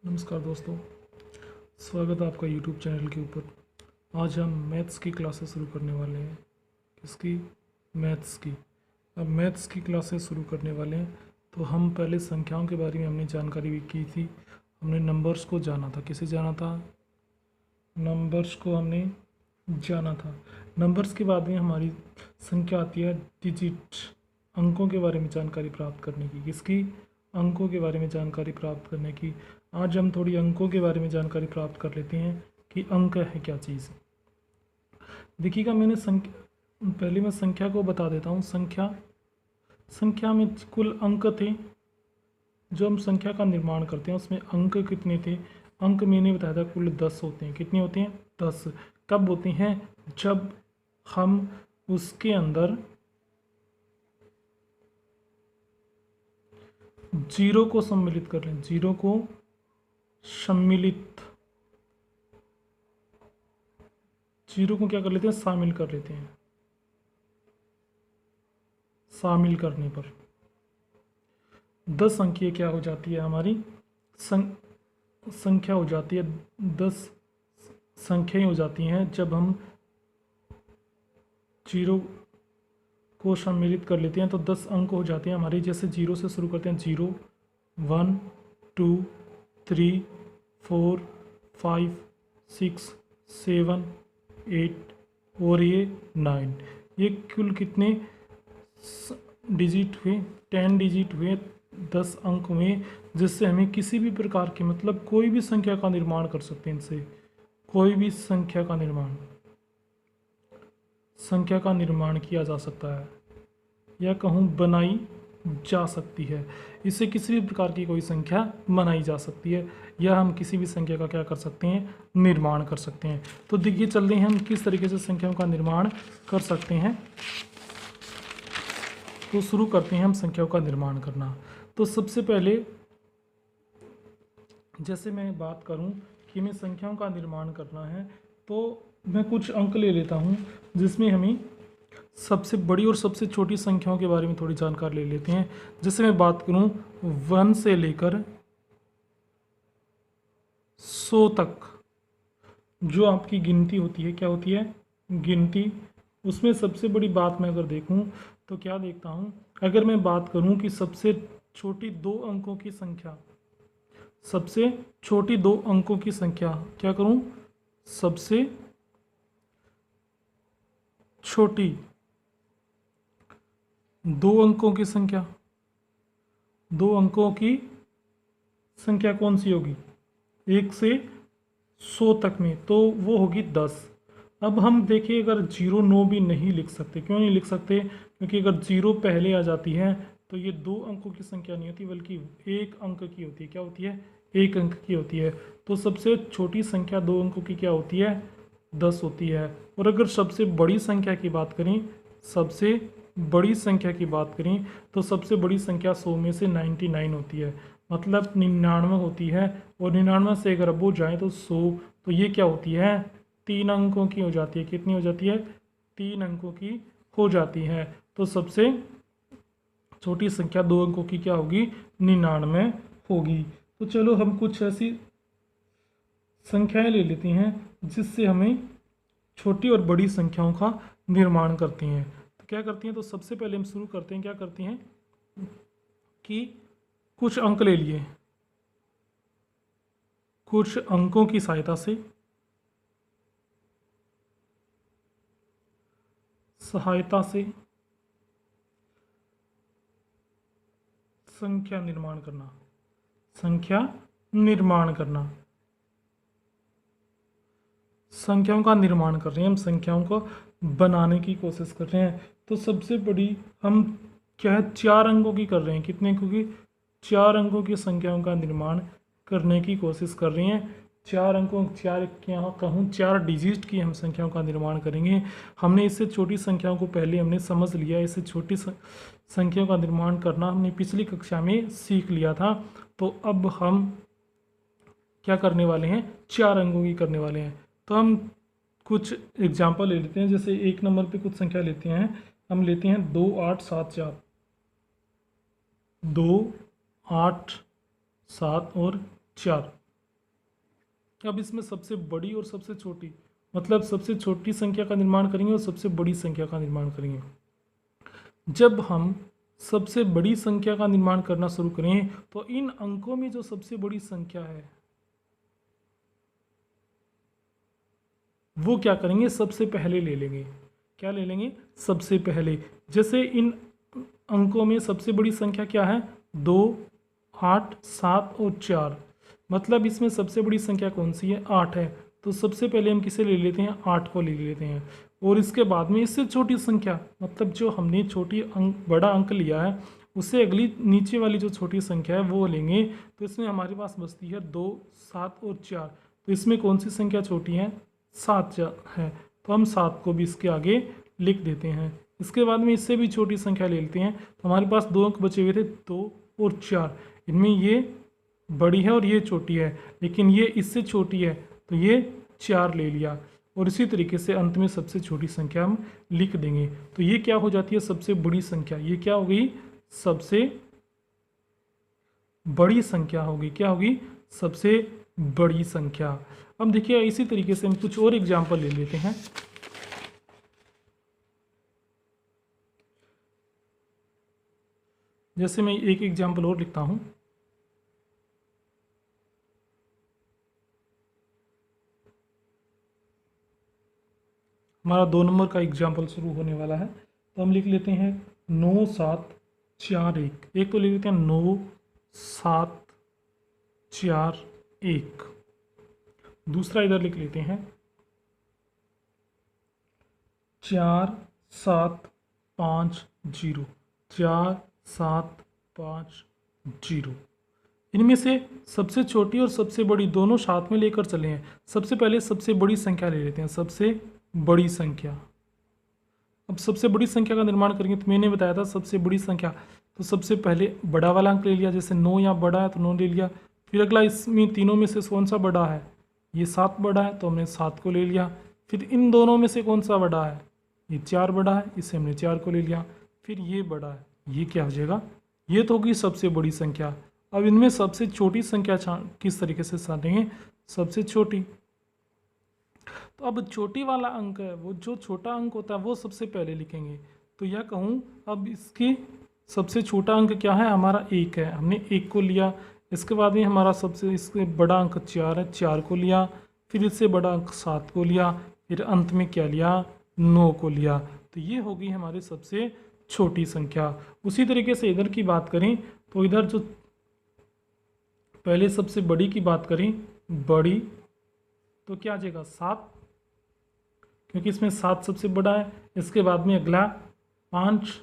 नमस्कार दोस्तों, स्वागत है आपका यूट्यूब चैनल के ऊपर। आज हम मैथ्स की क्लासेस शुरू करने वाले हैं। किसकी? मैथ्स की। अब मैथ्स की क्लासेस शुरू करने वाले हैं तो हम पहले संख्याओं के बारे में हमने जानकारी भी की थी। हमने नंबर्स को जाना था। किसे जाना था? नंबर्स को हमने जाना था। नंबर्स के बाद में हमारी संख्या आती है डिजिट, अंकों के बारे में जानकारी प्राप्त करने की। किसकी? अंकों के बारे में जानकारी प्राप्त करने की। आज हम थोड़ी अंकों के बारे में जानकारी प्राप्त कर लेते हैं कि अंक है क्या चीज़। देखिएगा, मैंने पहले मैं संख्या को बता देता हूँ। संख्या में कुल अंक थे। जो हम संख्या का निर्माण करते हैं उसमें अंक कितने थे? अंक मैंने बताया था कुल 10 होते हैं। कितने होते हैं? 10। कब होते हैं? जब हम उसके अंदर जीरो को सम्मिलित कर लें। जीरो को सम्मिलित, जीरो को क्या कर लेते हैं? शामिल कर लेते हैं। शामिल करने पर 10 अंकीय क्या हो जाती है? हमारी संख्या हो जाती है। 10 संख्याएं हो जाती हैं जब हम जीरो को सम्मिलित कर लेते हैं तो 10 अंक हो जाते हैं हमारे। जैसे जीरो से शुरू करते हैं। 0, 1, 2, 3, 4, 5, 6, 7, 8 और ये 9। ये कुल कितने डिजिट हुए? 10 डिजिट हुए, 10 अंक हुए, जिससे हमें किसी भी प्रकार के मतलब कोई भी संख्या का निर्माण कर सकते हैं। इनसे कोई भी संख्या का निर्माण किया जा सकता है या कहूँ बनाई जा सकती है। इससे किसी भी प्रकार की कोई संख्या बनाई जा सकती है या हम किसी भी संख्या का क्या कर सकते हैं? निर्माण कर सकते हैं। तो देखिए, चलते हैं हम किस तरीके से संख्याओं का निर्माण कर सकते हैं। तो शुरू करते हैं हम संख्याओं का निर्माण करना। तो सबसे पहले जैसे मैं बात करूं कि मैं संख्याओं का निर्माण करना है तो मैं कुछ अंक ले लेता हूं जिसमें हमें सबसे बड़ी और सबसे छोटी संख्याओं के बारे में थोड़ी जानकारी ले लेते हैं। जैसे मैं बात करूं 1 से लेकर 100 तक जो आपकी गिनती होती है, क्या होती है? गिनती। उसमें सबसे बड़ी बात मैं अगर देखूं तो क्या देखता हूं? अगर मैं बात करूं कि सबसे छोटी 2 अंकों की संख्या, सबसे छोटी 2 अंकों की संख्या क्या करूं? सबसे छोटी 2 अंकों की संख्या, 2 अंकों की संख्या कौन सी होगी? 1 से 100 तक में, तो वो होगी 10। अब हम देखिए, अगर 0 9 भी नहीं लिख सकते। क्यों नहीं लिख सकते? क्योंकि अगर 0 पहले आ जाती है तो ये 2 अंकों की संख्या नहीं होती बल्कि 1 अंक की होती है। क्या होती है? 1 अंक की होती है। तो सबसे छोटी संख्या 2 अंकों की क्या होती है? 10 होती है। और अगर सबसे बड़ी संख्या की बात करें, सबसे बड़ी संख्या की बात करें तो सबसे बड़ी संख्या 100 में से 99 होती है, मतलब 99 होती है। और 99 से अगर अब वो जाए तो 100, तो ये क्या होती है? 3 अंकों की हो जाती है। कितनी हो जाती है? 3 अंकों की हो जाती है। तो सबसे छोटी संख्या 2 अंकों की क्या होगी? 99 होगी। तो चलो हम कुछ ऐसी संख्याएं ले लेते हैं जिससे हमें छोटी और बड़ी संख्याओं का निर्माण करती हैं। तो क्या करती हैं? तो सबसे पहले हम शुरू करते हैं, क्या करती हैं कि कुछ अंक ले लिए, कुछ अंकों की सहायता से संख्या निर्माण करना। संख्या निर्माण करना, संख्याओं का निर्माण कर रहे हैं हम, संख्याओं को बनाने की कोशिश कर रहे हैं। तो सबसे बड़ी हम क्या है? 4 अंकों की कर रहे हैं। कितने अंकों की? 4 अंकों की संख्याओं का निर्माण करने की कोशिश कर रहे हैं। 4 अंकों, 4 क्या कहूँ, 4 डिजिट की हम संख्याओं का निर्माण करेंगे। हमने इससे छोटी संख्याओं को पहले हमने समझ लिया। इससे छोटी संख्याओं का निर्माण करना हमने पिछली कक्षा में सीख लिया था। तो अब हम क्या करने वाले हैं? 4 अंकों की करने वाले हैं। तो हम कुछ एग्जाम्पल ले लेते हैं। जैसे 1 नंबर पे कुछ संख्या लेते हैं। हम लेते हैं 2 8 7 4, 2 8 7 और 4। अब इसमें सबसे बड़ी और सबसे छोटी, मतलब सबसे छोटी संख्या का निर्माण करेंगे और सबसे बड़ी संख्या का निर्माण करेंगे। जब हम सबसे बड़ी संख्या का निर्माण करना शुरू करें तो इन अंकों में जो सबसे बड़ी संख्या है वो क्या करेंगे, सबसे पहले ले लेंगे। क्या ले लेंगे? सबसे पहले। जैसे इन अंकों में सबसे बड़ी संख्या क्या है? 2, 8, 7 और 4। मतलब इसमें सबसे बड़ी संख्या कौन सी है? 8 है। तो सबसे पहले हम किसे ले लेते हैं? 8 को ले लेते हैं। और इसके बाद में इससे छोटी संख्या, मतलब जो हमने छोटी अंक बड़ा अंक लिया है उससे अगली नीचे वाली जो छोटी संख्या है वो लेंगे। तो इसमें हमारे पास बचती है 2, 7 और 4। तो इसमें कौन सी संख्या छोटी है? 7 है। तो हम 7 को भी इसके आगे लिख देते हैं। इसके बाद में इससे भी छोटी संख्या ले लेते हैं। तो हमारे पास 2 अंक बचे हुए थे, 2 और 4। इनमें ये बड़ी है और ये छोटी है, लेकिन ये इससे छोटी है तो ये 4 ले लिया। और इसी तरीके से अंत में सबसे छोटी संख्या हम लिख देंगे। तो ये क्या हो जाती है? सबसे बड़ी संख्या। ये क्या हो गई? सबसे बड़ी संख्या होगी। क्या होगी? सबसे बड़ी संख्या। अब देखिए इसी तरीके से हम कुछ और एग्जाम्पल ले लेते हैं। जैसे मैं एक एग्जाम्पल और लिखता हूं। हमारा 2 नंबर का एग्जाम्पल शुरू होने वाला है। तो हम लिख लेते हैं 9, 7, 4, 1। एक तो लिख लेते हैं 9, 7, 4, 1। दूसरा इधर लिख लेते हैं 4, 7, 5, 0। 4, 7, 5, 0। इनमें से सबसे छोटी और सबसे बड़ी दोनों साथ में लेकर चले हैं। सबसे पहले सबसे बड़ी संख्या ले लेते हैं। सबसे बड़ी संख्या। अब सबसे बड़ी संख्या का निर्माण करेंगे तो मैंने बताया था सबसे बड़ी संख्या। तो सबसे पहले बड़ा वाला अंक ले लिया। जैसे 9 यहाँ बड़ा है तो 9 ले लिया। फिर अगला इसमें तीनों में से कौन सा बड़ा है? ये 7 बड़ा है तो हमने 7 को ले लिया। फिर इन दोनों में से कौन सा बड़ा है? ये 4 बड़ा है, इसे हमने 4 को ले लिया। फिर ये बड़ा है, ये क्या हो जाएगा? ये तो होगी सबसे बड़ी संख्या। अब इनमें सबसे छोटी संख्या किस तरीके से साधेंगे? सबसे छोटी। तो अब छोटी वाला अंक है, वो जो छोटा अंक होता है वो सबसे पहले लिखेंगे। तो यह कहूँ अब इसकी सबसे छोटा अंक क्या है? हमारा 1 है। हमने 1 को लिया। इसके बाद में हमारा सबसे इससे बड़ा अंक 4 है, 4 को लिया। फिर इससे बड़ा अंक 7 को लिया। फिर अंत में क्या लिया? 9 को लिया। तो ये होगी हमारी सबसे छोटी संख्या। उसी तरीके से इधर की बात करें तो इधर जो पहले सबसे बड़ी की बात करें, बड़ी, तो क्या आ जाएगा? 7, क्योंकि इसमें 7 सबसे बड़ा है। इसके बाद में अगला 5,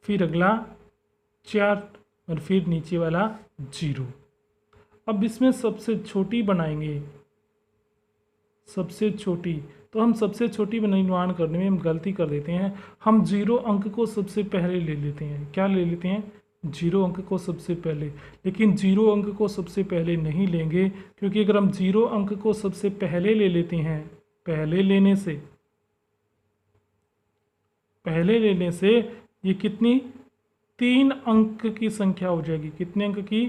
फिर अगला 4 और फिर नीचे वाला 0। अब इसमें सबसे छोटी बनाएंगे। सबसे छोटी, तो हम सबसे छोटी निर्माण करने में हम गलती कर देते हैं। हम 0 अंक को सबसे पहले ले लेते हैं। क्या ले लेते हैं? 0 अंक को सबसे पहले। लेकिन 0 अंक को सबसे पहले नहीं लेंगे, क्योंकि अगर हम 0 अंक को सबसे पहले ले लेते हैं, पहले लेने से ये कितनी 3 अंक की संख्या हो जाएगी। कितने अंक की?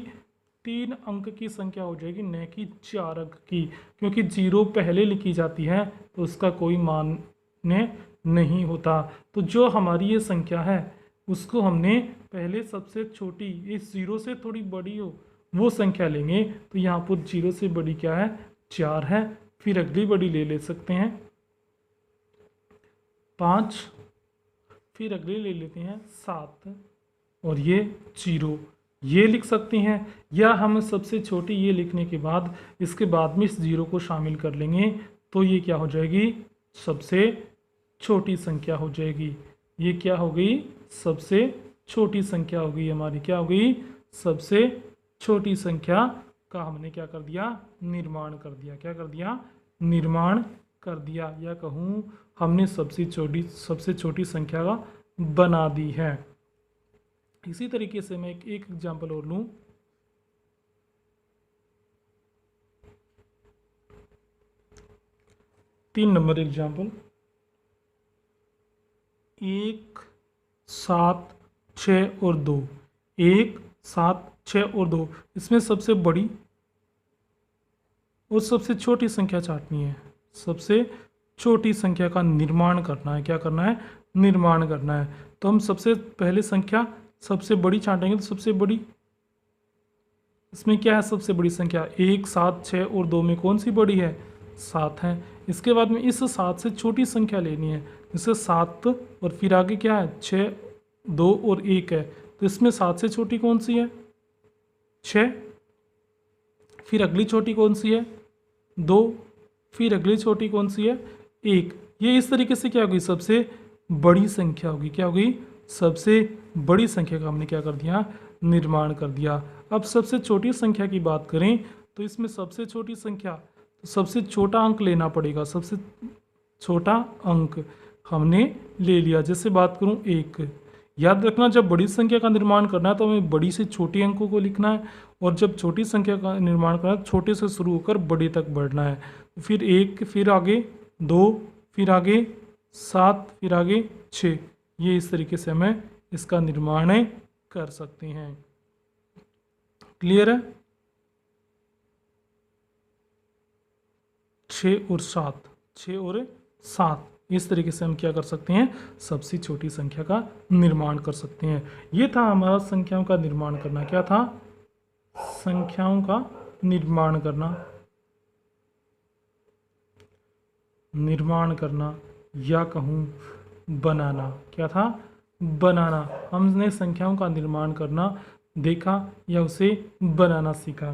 3 अंक की संख्या हो जाएगी, न कि 4 अंक की। क्योंकि 0 पहले लिखी जाती है तो उसका कोई मान्य नहीं होता। तो जो हमारी ये संख्या है उसको हमने पहले सबसे छोटी, इस 0 से थोड़ी बड़ी हो वो संख्या लेंगे। तो यहाँ पर 0 से बड़ी क्या है? 4 है। फिर अगली बड़ी ले सकते हैं 5, फिर अगली ले लेते हैं 7 और ये 0, ये लिख सकते हैं। या हम सबसे छोटी ये लिखने के बाद इसके बाद में इस 0 को शामिल कर लेंगे तो ये क्या हो जाएगी? सबसे छोटी संख्या हो जाएगी। ये क्या हो गई? सबसे छोटी संख्या हो गई हमारी। क्या हो गई? सबसे छोटी संख्या का हमने क्या कर दिया? निर्माण कर दिया। क्या कर दिया? निर्माण कर दिया। या कहूँ हमने सबसे छोटी संख्या का बना दी है। इसी तरीके से मैं एक एग्जाम्पल और लूँ। तीन नंबर एग्जाम्पल, 1, 7, 6 और 2। 1, 7, 6 और 2। इसमें सबसे बड़ी और सबसे छोटी संख्या छांटनी है। सबसे छोटी संख्या का निर्माण करना है। क्या करना है? निर्माण करना है। तो हम सबसे पहले संख्या सबसे बड़ी छांटेंगे। तो सबसे बड़ी इसमें क्या है? सबसे बड़ी संख्या 1, 7, 6 और 2 में कौन सी बड़ी है? 7 है। इसके बाद में इस 7 से छोटी संख्या लेनी है। जैसे 7 और फिर आगे क्या है? 6, 2 और 1 है। तो इसमें 7 से छोटी कौन सी है? 6। फिर अगली छोटी कौन सी है? 2। फिर अगली छोटी कौन सी है? 1। ये इस तरीके से क्या होगी? सबसे बड़ी संख्या होगी। क्या होगी? सबसे बड़ी संख्या का हमने क्या कर दिया? निर्माण कर दिया। अब सबसे छोटी संख्या की बात करें तो इसमें सबसे छोटी संख्या, तो सबसे छोटा अंक लेना पड़ेगा। सबसे छोटा अंक हमने ले लिया। जैसे बात करूं 1। याद रखना, जब बड़ी संख्या का निर्माण करना है तो हमें बड़ी से छोटी अंकों को लिखना है, और जब छोटी संख्या का निर्माण करना है छोटे से शुरू होकर बड़े तक बढ़ना है। फिर 1, फिर आगे 2, फिर आगे 7, फिर आगे 6। ये इस तरीके से हमें इसका निर्माण कर सकते हैं। क्लियर है? 6 और 7, 6 और 7, इस तरीके से हम क्या कर सकते हैं? सबसे छोटी संख्या का निर्माण कर सकते हैं। ये था हमारा संख्याओं का निर्माण करना। क्या था? संख्याओं का निर्माण करना। निर्माण करना या कहूँ बनाना। क्या था? बनाना। हमने संख्याओं का निर्माण करना देखा या उसे बनाना सीखा।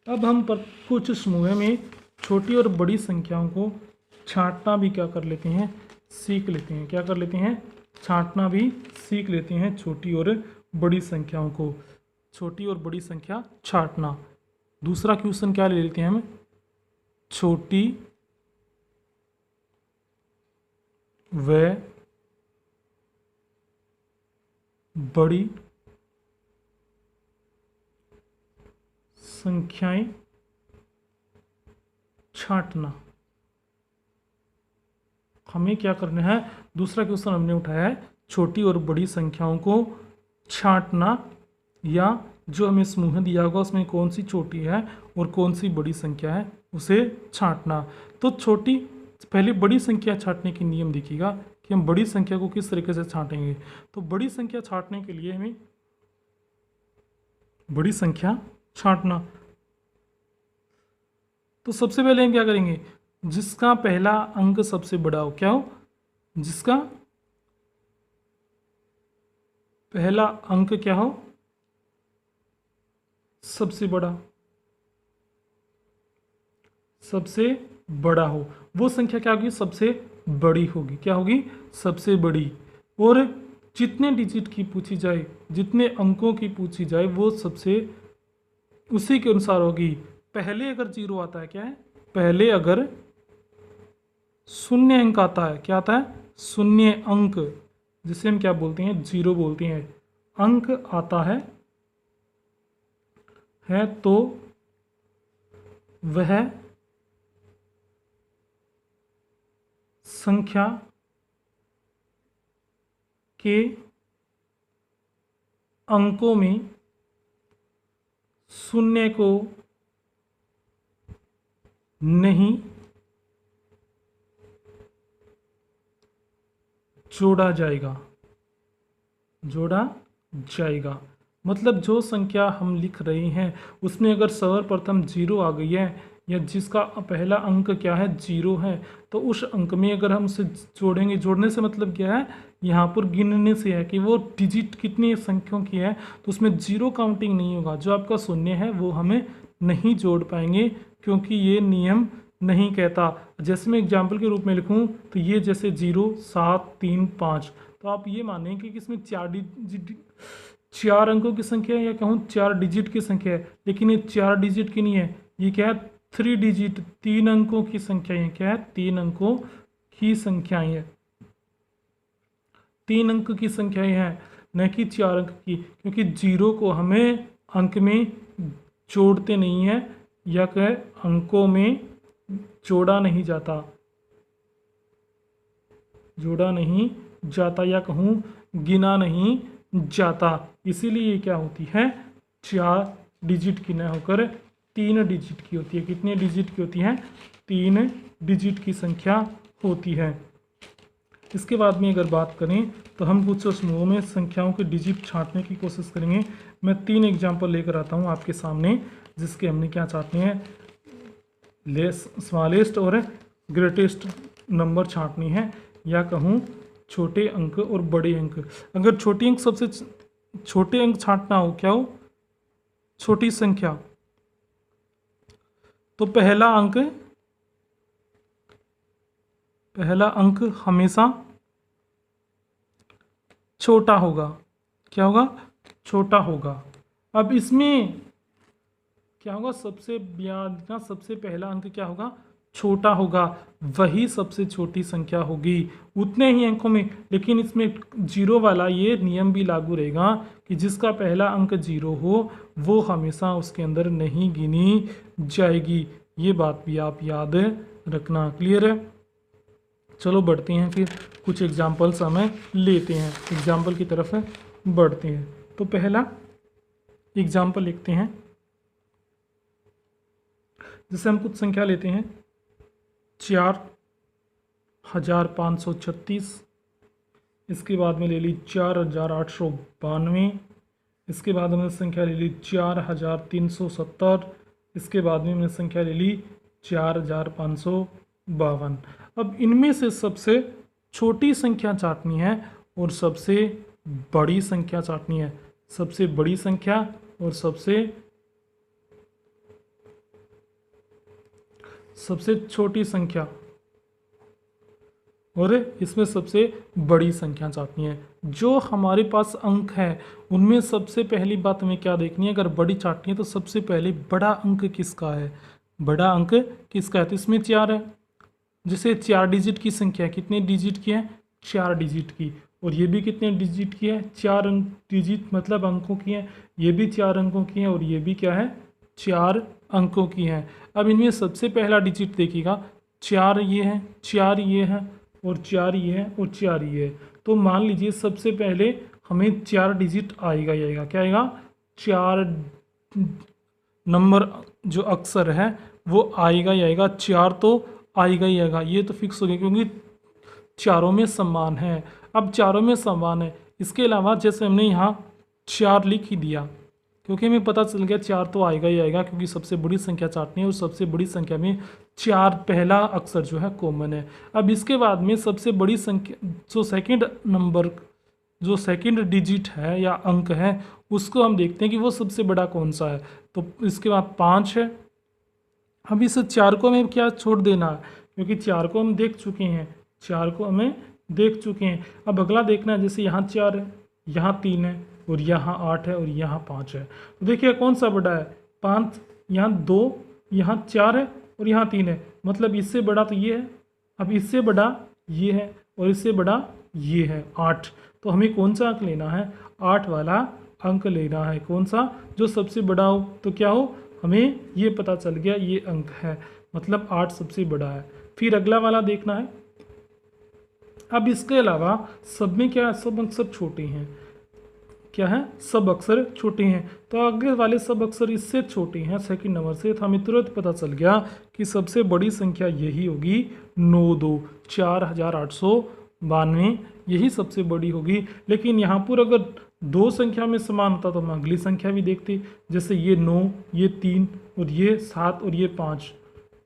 अब हम कुछ समूह में छोटी और बड़ी संख्याओं को छांटना भी क्या कर लेते हैं? सीख लेते हैं। क्या कर लेते हैं? छांटना भी सीख लेते हैं छोटी और बड़ी संख्याओं को। छोटी और बड़ी संख्या छांटना। दूसरा क्वेश्चन क्या ले लेते हैं हम? छोटी व बड़ी संख्याएं छांटना। हमें क्या करना है? दूसरा क्वेश्चन हमने उठाया है छोटी और बड़ी संख्याओं को छांटना, या जो हमें समूह दिया होगा उसमें कौन सी छोटी है और कौन सी बड़ी संख्या है उसे छांटना। तो छोटी पहले बड़ी संख्या छांटने की नियम देखिएगा कि हम बड़ी संख्या को किस तरीके से छांटेंगे। तो बड़ी संख्या छांटने के लिए हमें बड़ी संख्या छांटना, तो सबसे पहले हम क्या करेंगे? जिसका पहला अंक सबसे बड़ा हो। क्या हो? जिसका पहला अंक क्या हो? सबसे बड़ा। सबसे बड़ा हो वो संख्या क्या होगी? सबसे बड़ी होगी। क्या होगी? सबसे बड़ी। और जितने डिजिट की पूछी जाए, जितने अंकों की पूछी जाए, वो सबसे उसी के अनुसार होगी। पहले अगर 0 आता है, क्या है? पहले अगर शून्य अंक आता है, क्या आता है? शून्य अंक, जिसे हम क्या बोलते हैं? 0 बोलते हैं। अंक आता है तो वह संख्या के अंकों में शून्य को नहीं जोड़ा जाएगा। जोड़ा जाएगा मतलब जो संख्या हम लिख रहे हैं उसमें अगर सर्वप्रथम 0 आ गई है, या जिसका पहला अंक क्या है? 0 है, तो उस अंक में अगर हम उसे जोड़ेंगे, जोड़ने से मतलब क्या है? यहाँ पर गिनने से है कि वो डिजिट कितनी संख्याओं की है, तो उसमें 0 काउंटिंग नहीं होगा। जो आपका शून्य है वो हमें नहीं जोड़ पाएंगे, क्योंकि ये नियम नहीं कहता। जैसे मैं एग्जाम्पल के रूप में लिखूँ तो ये जैसे 0, 7, 3, 5, तो आप ये मानेंगे कि इसमें 4 अंकों की संख्या है, या कहूँ 4 डिजिट की संख्या है, लेकिन ये 4 डिजिट की नहीं है। ये क्या है? 3 डिजिट, 3 अंकों की संख्याएं हैं। क्या है? 3 अंकों की संख्याएं हैं। 3 अंक की संख्याएं हैं, न कि 4 अंक की, क्योंकि 0 को हमें अंक में जोड़ते नहीं है, या कह अंकों में जोड़ा नहीं जाता। जोड़ा नहीं जाता, या कहूँ गिना नहीं जाता। इसीलिए ये क्या होती है? 4 डिजिट की न होकर 3 डिजिट की होती है। कितने डिजिट की होती है? 3 डिजिट की संख्या होती है। इसके बाद में अगर बात करें तो हम कुछ समूहों में संख्याओं के डिजिट छांटने की कोशिश करेंगे। मैं 3 एग्जाम्पल लेकर आता हूँ आपके सामने, जिसके हमने क्या छांटने हैं, स्मॉलेस्ट और ग्रेटेस्ट नंबर छांटनी है, या कहूँ छोटे अंक और बड़े अंक। अगर छोटे अंक सबसे छोटे अंक छांटना हो, क्या हो, छोटी संख्या, तो पहला अंक हमेशा छोटा होगा। क्या होगा? छोटा होगा। अब इसमें क्या होगा? सबसे पहला अंक क्या होगा? छोटा होगा, वही सबसे छोटी संख्या होगी उतने ही अंकों में। लेकिन इसमें जीरो वाला ये नियम भी लागू रहेगा कि जिसका पहला अंक जीरो हो वो हमेशा उसके अंदर नहीं गिनी जाएगी। ये बात भी आप याद रखना। क्लियर है? चलो बढ़ते हैं, फिर कुछ एग्जाम्पल्स हमें लेते हैं, एग्जाम्पल की तरफ बढ़ते हैं। तो पहला एग्जाम्पल लिखते हैं, जैसे हम कुछ संख्या लेते हैं 4536, इसके बाद में ले ली 4892, इसके बाद हमने संख्या ले ली 4370, इसके बाद में हमने संख्या ले ली 4552। अब इनमें से सबसे छोटी संख्या छांटनी है और सबसे बड़ी संख्या छांटनी है। सबसे बड़ी संख्या और सबसे छोटी संख्या, और इसमें सबसे बड़ी संख्या छांटनी है। जो हमारे पास अंक है उनमें सबसे पहली बात हमें क्या देखनी है, अगर बड़ी छांटनी है तो सबसे पहले बड़ा अंक किसका है, बड़ा अंक किसका है। तो इसमें 4 है, जैसे 4 डिजिट की संख्या है, कितने डिजिट की है? 4 डिजिट की। और ये भी कितने डिजिट की है? 4 डिजिट मतलब अंकों की है। ये भी 4 अंकों की है और ये भी क्या है? 4 अंकों की है। अब इनमें सबसे पहला डिजिट देखिएगा, 4 ये है, 4 ये है और 4 ये है और 4 ये है। तो मान लीजिए सबसे पहले हमें 4 डिजिट आएगा ही आएगा। क्या आएगा? 4 नंबर जो अक्षर है वो आएगा ही आएगा। 4 तो आएगा ही आएगा, ये तो फिक्स हो गया, क्योंकि चारों में समान है। अब चारों में समान है, इसके अलावा जैसे हमने यहाँ 4 लिख ही दिया, क्योंकि हमें पता चल गया 4 तो आएगा ही आएगा, क्योंकि सबसे बड़ी संख्या छांटनी है और सबसे बड़ी संख्या में 4 पहला अक्षर जो है कॉमन है। अब इसके बाद में सबसे बड़ी संख्या जो सेकंड डिजिट है या अंक है उसको हम देखते हैं कि वो सबसे बड़ा कौन सा है। तो इसके बाद 5 है। अब इस 4 को हमें क्या छोड़ देना है, क्योंकि 4 को हम देख चुके हैं, 4 को हमें देख चुके हैं। अब अगला देखना है, जैसे यहाँ 4 है, यहाँ 3 है और यहाँ 8 है और यहाँ 5 है। तो देखिए कौन सा बड़ा है? 5, यहाँ 2, यहाँ 4 है और यहाँ 3 है, मतलब इससे बड़ा तो ये है। अब इससे बड़ा ये है और इससे बड़ा ये है 8। तो हमें कौन सा अंक लेना है? 8 वाला अंक लेना है। कौन सा? जो सबसे बड़ा हो। तो क्या हो, हमें ये पता चल गया ये अंक है, मतलब 8 सबसे बड़ा है। फिर अगला वाला देखना है। अब इसके अलावा सब में क्या है? सब अक्षर छोटे हैं। क्या है? सब अक्षर छोटे हैं। तो आगे वाले सब अक्षर इससे छोटे हैं सेकंड नंबर से, तो हमें तुरंत पता चल गया कि सबसे बड़ी संख्या यही होगी 92, 4892, यही सबसे बड़ी होगी। लेकिन यहाँ पर अगर 2 संख्या में समान होता तो हम अगली संख्या भी देखते, जैसे ये 9, ये 3 और ये 7 और ये 5,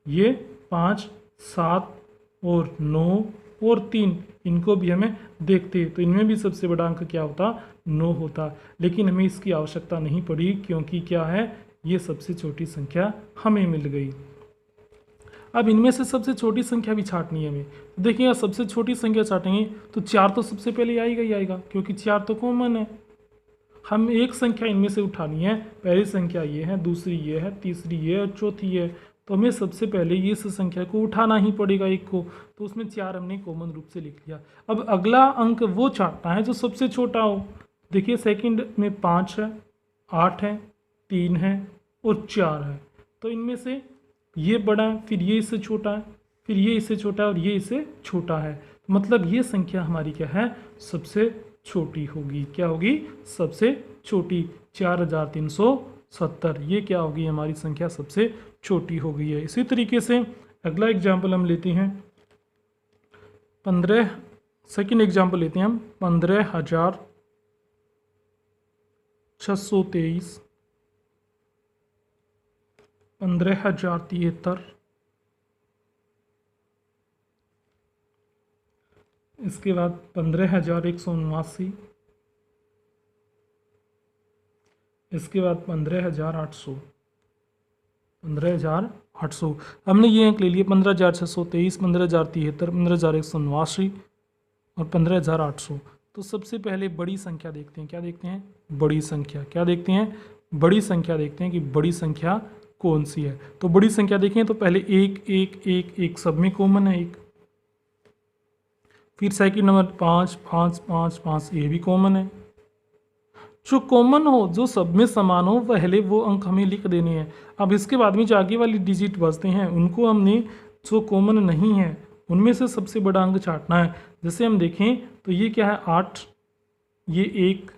ये 5, 7 और 9 और 3, इनको भी हमें देखते, तो इनमें भी सबसे बड़ा अंक क्या होता? 9 होता। लेकिन हमें इसकी आवश्यकता नहीं पड़ी, क्योंकि क्या है, ये सबसे छोटी संख्या हमें मिल गई। अब इनमें से सबसे छोटी संख्या भी छांटनी है हमें। तो देखिएगा सबसे छोटी संख्या छांटेंगे तो 4 तो सबसे पहले आएगा ही आएगा, क्योंकि 4 तो कॉमन है। हम एक संख्या इनमें से उठानी है, पहली संख्या ये है, दूसरी ये है, तीसरी ये है और चौथी ये है। तो हमें सबसे पहले ये इस संख्या को उठाना ही पड़ेगा एक को, तो उसमें 4 हमने कॉमन रूप से लिख लिया। अब अगला अंक वो छांटना है जो सबसे छोटा हो। देखिए सेकंड में 5 है, 8 है, 3 है और 4 है। तो इनमें से ये बड़ा है, फिर ये इससे छोटा है, फिर ये इससे छोटा है और ये इससे छोटा है। मतलब ये संख्या हमारी क्या है? सबसे छोटी होगी। क्या होगी? सबसे छोटी। 4370 70। ये क्या होगी, हमारी संख्या सबसे छोटी हो गई है। इसी तरीके से अगला एग्जाम्पल हम लेते हैं 15, सेकेंड एग्जाम्पल लेते हैं हम 15,623, 15,073, इसके बाद 15,179, इसके बाद 15,800, 15,800। हमने ये अंक ले लिए 15,623, 15,073, 15,179 और 15,800। तो सबसे पहले बड़ी संख्या देखते हैं। क्या देखते हैं, बड़ी संख्या। क्या देखते हैं, बड़ी संख्या देखते हैं कि बड़ी संख्या कौन सी है। तो बड़ी संख्या देखें तो पहले 1 1 1 1 सब में कॉमन है 1। फिर सेकंड नंबर 5 5 5 5, ये भी कॉमन है। जो कॉमन हो, जो सब में समान हो, पहले वो अंक हमें लिख देने हैं। अब इसके बाद में जो आगे वाली डिजिट बचते हैं उनको हमने, जो कॉमन नहीं है उनमें से सबसे बड़ा अंक छांटना है। जैसे हम देखें तो ये क्या है 8, ये 1,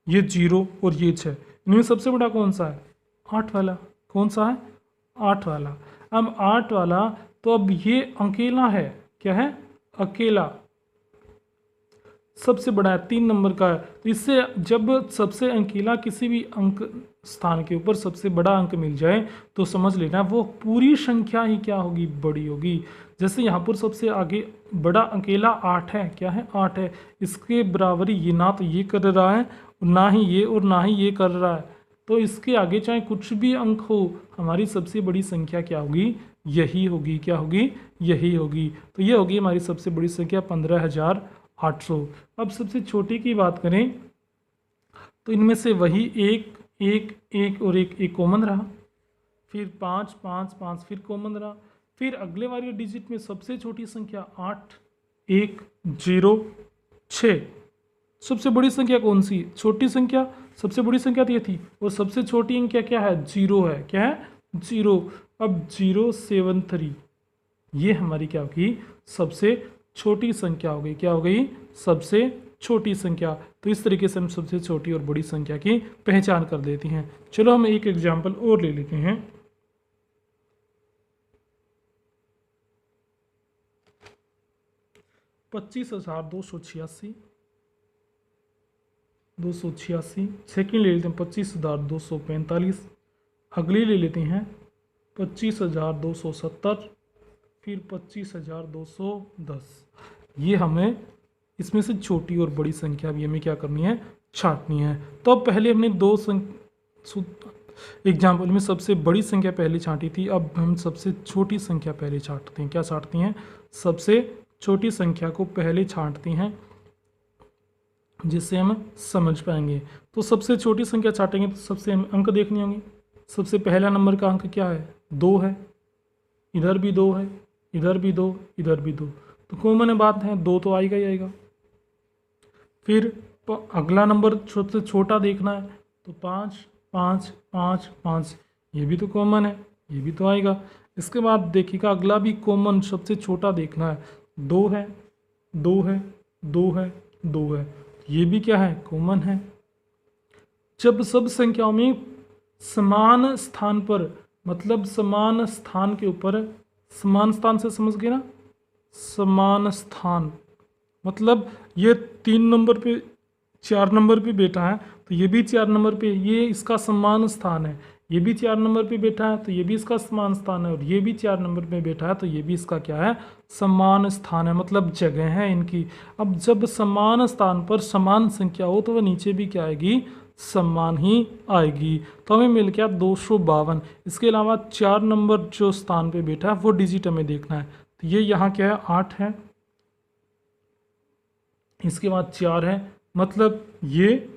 ये 0 और ये 6। इनमें सबसे बड़ा कौन सा है, 8 वाला। कौन सा है, 8 वाला। अब 8 वाला, तो अब ये अकेला है, क्या है, अकेला सबसे बड़ा है, 3 नंबर का है। तो इससे जब सबसे अकेला किसी भी अंक स्थान के ऊपर सबसे बड़ा अंक मिल जाए तो समझ लेना वो पूरी संख्या ही क्या होगी, बड़ी होगी। जैसे यहाँ पर सबसे आगे बड़ा अकेला 8 है, क्या है, 8 है। इसके बराबरी ये ना तो ये कर रहा है, ना ही ये और ना ही ये कर रहा है। तो इसके आगे चाहे कुछ भी अंक हो, हमारी सबसे बड़ी संख्या क्या होगी, यही होगी। क्या होगी, यही होगी। तो ये होगी हमारी सबसे बड़ी संख्या 15,800। अब सबसे छोटी की बात करें तो इनमें से वही 1 1 1 और 1 1 कॉमन रहा, फिर 5 5 5 फिर कॉमन रहा, फिर अगले वाली डिजिट में सबसे छोटी संख्या 8 1 0 6। सबसे बड़ी संख्या कौन सी, छोटी संख्या, सबसे बड़ी संख्या तो ये थी, और सबसे छोटी अंक क्या है, 0 है। क्या है, 0। अब 073 ये हमारी क्या होगी, सबसे छोटी संख्या हो गई। क्या हो गई, सबसे छोटी संख्या। तो इस तरीके से हम सबसे छोटी और बड़ी संख्या की पहचान कर देते हैं। चलो हम एक एग्जाम्पल और ले लेते हैं। $25,286, 286। सेकेंड ले लेते हैं 25,245। अगली ले लेते हैं 25,270, फिर 25,210। ये हमें इसमें से छोटी और बड़ी संख्या भी हमें क्या करनी है, छांटनी है। तो अब पहले हमने दो एग्जाम्पल में सबसे बड़ी संख्या पहले छांटी थी, अब हम सबसे छोटी संख्या पहले छांटते हैं। क्या छांटते हैं, सबसे छोटी संख्या को पहले छांटते हैं, जिससे हम समझ पाएंगे। तो सबसे छोटी संख्या छांटेंगे तो सबसे हम अंक देखने होंगे। सबसे पहला नंबर का अंक क्या है, 2 है। इधर भी 2 है, इधर भी 2, इधर भी 2। तो कॉमन बात है, 2 तो आएगा ही आएगा। फिर अगला नंबर सबसे छोटा देखना है तो 5 5 5 5, ये भी तो कॉमन है, ये भी तो आएगा। इसके बाद देखिएगा अगला भी कॉमन सबसे छोटा देखना है, 2 है 2 है 2 है 2 है, ये भी क्या है, कॉमन है। जब सब संख्याओं में समान स्थान पर, मतलब समान स्थान के ऊपर, समान स्थान से समझ गए ना, समान स्थान मतलब ये 3 नंबर पे 4 नंबर पे बैठा है तो ये भी 4 नंबर पे, ये इसका समान स्थान है। ये भी 4 नंबर पे बैठा है तो ये भी इसका समान स्थान है, और ये भी 4 नंबर पे बैठा है तो ये भी इसका क्या है, समान स्थान है, मतलब जगह है इनकी। अब जब समान स्थान पर समान संख्या हो तो वह नीचे भी क्या आएगी, समान ही आएगी। तो हमें मिल गया 252। इसके अलावा 4 नंबर जो स्थान पे बैठा है वो डिजिट हमें देखना है। तो ये यहाँ क्या है, 8 है, इसके बाद 4 है, मतलब ये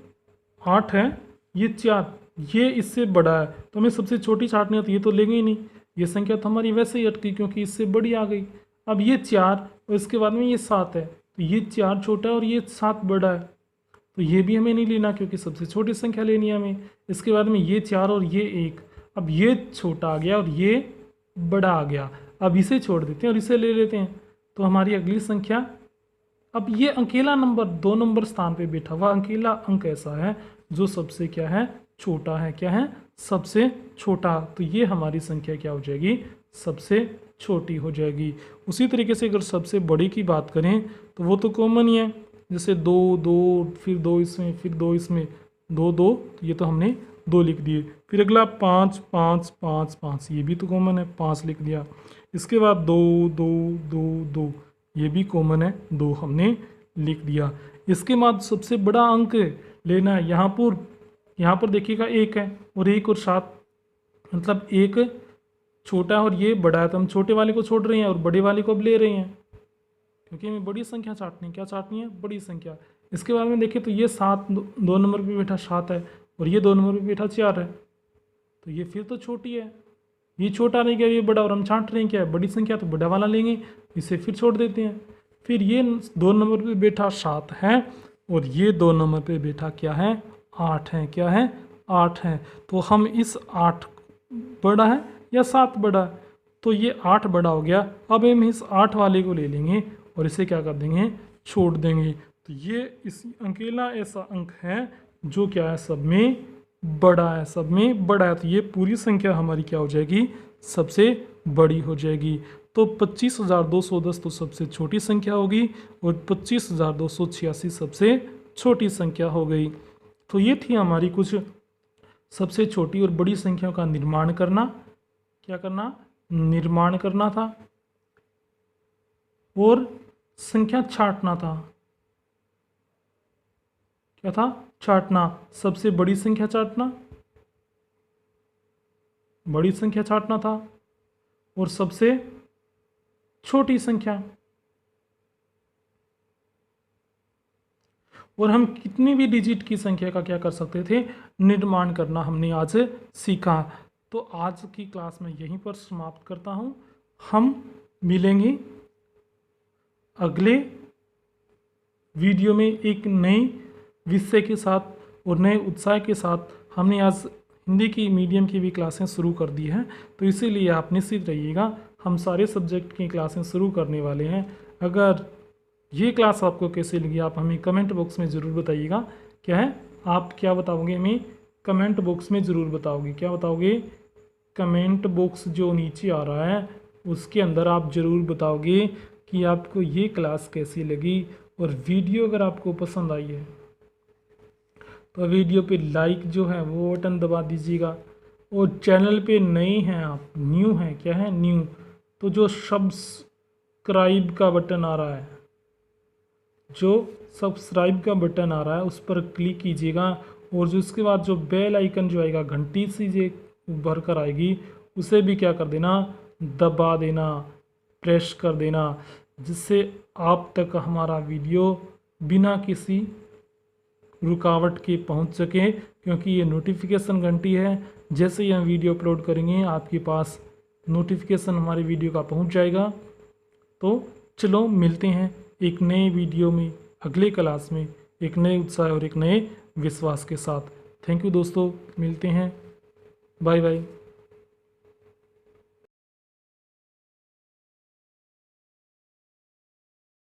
8 है, ये 4, ये इससे बड़ा है। तो हमें सबसे छोटी छांटनी है तो ये तो लेंगे ही नहीं, ये संख्या तो हमारी वैसे ही अटकी क्योंकि इससे बड़ी आ गई। अब ये 4 और इसके बाद में ये 7 है, तो ये 4 छोटा है और ये 7 बड़ा है, तो ये भी हमें नहीं लेना क्योंकि सबसे छोटी संख्या लेनी है हमें। इसके बाद में ये 4 और ये 1, अब ये छोटा आ गया और ये बड़ा आ गया, अब इसे छोड़ देते हैं और इसे ले लेते हैं। तो हमारी अगली संख्या, अब ये अकेला नंबर 2 नंबर स्थान पे बैठा हुआ अकेला अंक ऐसा है जो सबसे क्या है, छोटा है। क्या है? सबसे छोटा। तो ये हमारी संख्या क्या हो जाएगी? सबसे छोटी हो जाएगी। उसी तरीके से अगर सबसे बड़ी की बात करें तो वो तो कॉमन ही है, जैसे 2 2 फिर 2 इसमें फिर 2 इसमें 2 2, तो ये तो हमने 2 लिख दिए। फिर अगला 5 5 5 5, ये भी तो कॉमन है, 5 लिख दिया। इसके बाद 2 2 2 2, ये भी कॉमन है, 2 हमने लिख दिया। इसके बाद सबसे बड़ा अंक लेना है। यहाँ पर देखिएगा 1 है और 1 और 7, मतलब 1 छोटा है और ये बड़ा है, तो हम छोटे वाले को छोड़ रहे हैं और बड़े वाले को अब ले रहे हैं, क्योंकि हमें बड़ी संख्या चाटनी है। क्या चाटनी है? बड़ी संख्या। इसके बाद में देखें तो ये 7 2 नंबर पे बैठा 7 है और ये 2 नंबर पे बैठा 4 है, तो ये फिर तो छोटी है। ये छोटा नहीं गया, ये बड़ा, और हम छांट रहे हैं क्या है? बड़ी संख्या, तो बड़ा वाला लेंगे, इसे फिर छोड़ देते हैं। फिर ये 2 नंबर पे बैठा 7 है और ये 2 नंबर पे बैठा क्या है? 8 है। क्या है? 8 है। तो हम इस 8 बड़ा है या 7 बड़ा है? तो ये 8 बड़ा हो गया। अब हम इस 8 वाले को ले लेंगे और इसे क्या कर देंगे? छोड़ देंगे। तो ये इस अकेला ऐसा अंक है जो क्या है? सब में बड़ा है, सब में बड़ा है। तो ये पूरी संख्या हमारी क्या हो जाएगी? सबसे बड़ी हो जाएगी। तो 25,210 तो सबसे छोटी संख्या होगी और 25,286 सबसे छोटी संख्या हो गई। तो ये थी हमारी कुछ सबसे छोटी और बड़ी संख्याओं का निर्माण करना। क्या करना? निर्माण करना था और संख्या छांटना था। क्या था? छांटना। सबसे बड़ी संख्या छांटना, बड़ी संख्या छांटना था, और सबसे छोटी संख्या। और हम कितनी भी डिजिट की संख्या का क्या कर सकते थे? निर्माण करना हमने आज सीखा। तो आज की क्लास में यहीं पर समाप्त करता हूँ। हम मिलेंगे अगले वीडियो में एक नए विषय के साथ और नए उत्साह के साथ। हमने आज हिंदी की मीडियम की भी क्लासें शुरू कर दी हैं, तो इसीलिए आप निश्चित रहिएगा, हम सारे सब्जेक्ट की क्लासें शुरू करने वाले हैं। अगर ये क्लास आपको कैसी लगी आप हमें कमेंट बॉक्स में ज़रूर बताइएगा। क्या है? आप क्या बताओगे हमें? कमेंट बॉक्स में ज़रूर बताओगे। क्या बताओगे? कमेंट बॉक्स जो नीचे आ रहा है उसके अंदर आप ज़रूर बताओगे कि आपको ये क्लास कैसी लगी। और वीडियो अगर आपको पसंद आई है तो वीडियो पे लाइक जो है वो बटन दबा दीजिएगा। और चैनल पे नए हैं आप, न्यू हैं, क्या है? न्यू, तो जो सब्सक्राइब का बटन आ रहा है, जो सब्सक्राइब का बटन आ रहा है उस पर क्लिक कीजिएगा। और जो उसके बाद जो बेल आइकन जो आएगा, घंटी सी जो उभर कर आएगी, उसे भी क्या कर देना? दबा देना, प्रेस कर देना, जिससे आप तक हमारा वीडियो बिना किसी रुकावट के पहुंच सके। क्योंकि ये नोटिफिकेशन घंटी है, जैसे ही हम वीडियो अपलोड करेंगे आपके पास नोटिफिकेशन हमारे वीडियो का पहुंच जाएगा। तो चलो मिलते हैं एक नए वीडियो में अगले क्लास में, एक नए उत्साह और एक नए विश्वास के साथ। थैंक यू दोस्तों, मिलते हैं, बाय बाय।